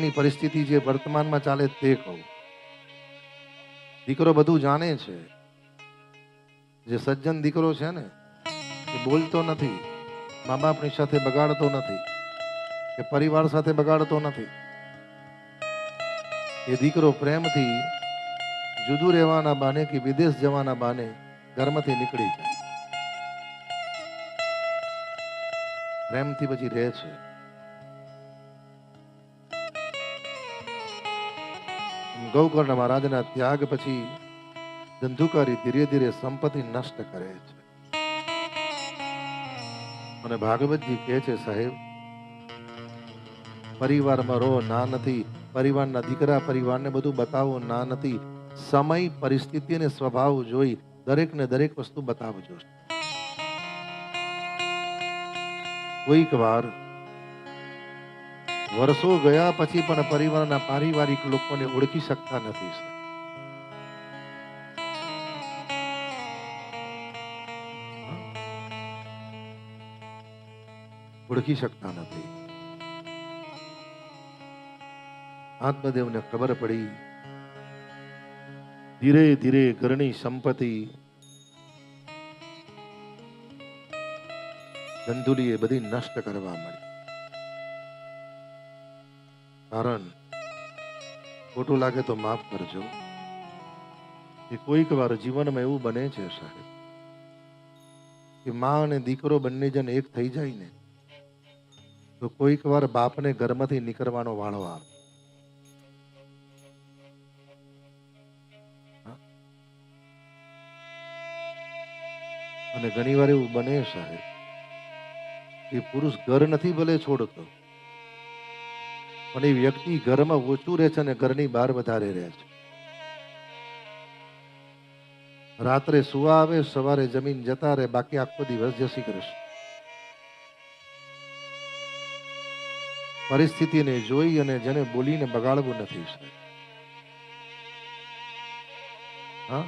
અત્યારની પરિસ્થિતિ જે વર્તમાનમાં ચાલે તે કહું. દીકરો બધું જાણે છે. જે સજ્જન દીકરો છે ને એ બોલતો નથી, મા બાપની સાથે બગાડતો નથી, કે પરિવાર સાથે બગાડતો નથી. એ દીકરો પ્રેમથી જુદું રહેવાના બાને કે વિદેશ જવાના બાને ઘરમાંથી નીકળી જાય, પ્રેમથી પછી રહે છે. ગૌકર્ણ મહારાજના ત્યાગ પછી ધંધુકારી ધીરે ધીરે સંપત્તિ નષ્ટ કરે છે. અને ભાગવતજી કહે છે, સાહેબ પરિવારમાં રહો ના નથી, પરિવારના દીકરા પરિવારને બધું બતાવો ના નથી, સમય પરિસ્થિતિ અને સ્વભાવ જોઈ દરેકને દરેક વસ્તુ બતાવજો. કોઈક વાર વર્ષો ગયા પછી પણ પરિવારના પારિવારિક લોકોને ઓળખી શકતા નથી. ઓળખી શકતા નથી. આત્મદેવને ખબર પડી, ધીરે ધીરે ઘરની સંપત્તિ ધંધુલીએ બધી નષ્ટ કરવા મળી. કારણ ખોટું લાગે તો માફ કરજો, કે કોઈક વાર જીવનમાં એવું બને છે સાહેબ કે માં અને દીકરો બંને જણ એક થઈ જાય ને તો કોઈક વાર બાપને ઘરમાંથી નીકળવાનો વાળો આવે. અને ઘણી વાર એવું બને સાહેબ કે પુરુષ ઘર નથી ભલે છોડતો, પણ એ વ્યક્તિ ઘરમાં ઓછું રહે છે અને ઘરની બહાર વધારે રહે છે. રાત્રે સુવા આવે, સવારે જમીન જતા રહે, બાકી આખો દિવસ જય શ્રી કૃષ્ણ. પરિસ્થિતિને જોઈ અને જેને બોલીને બગાડવું નથી. હા,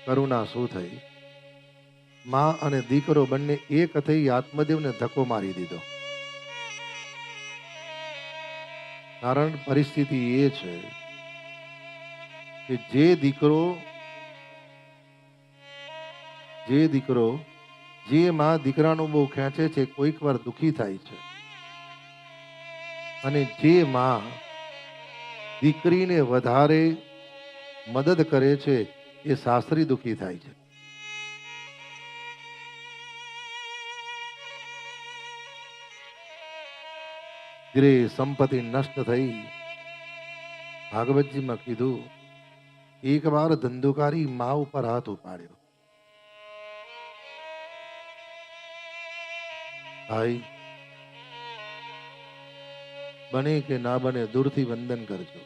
કરુણા શું થઈ, માં અને દીકરો બંને એક થઈ આત્મદેવને ધક્કો મારી દીધો. કારણ પરિસ્થિતિ એ છે કે જે દીકરો જે માં દીકરાનું બહુ ખેંચે છે કોઈક વાર દુખી થાય છે, અને જે માં દીકરીને વધારે મદદ કરે છે એ સાસરી દુખી થાય છે. ધીરે સંપત્તિ નષ્ટ થઈ. ભાગવતજીમાં કીધું, એક વાર ધંધુકારી મા ઉપર હાથ ઉપાડ્યો. ભાઈ બને કે ના બને દૂરથી વંદન કરજો.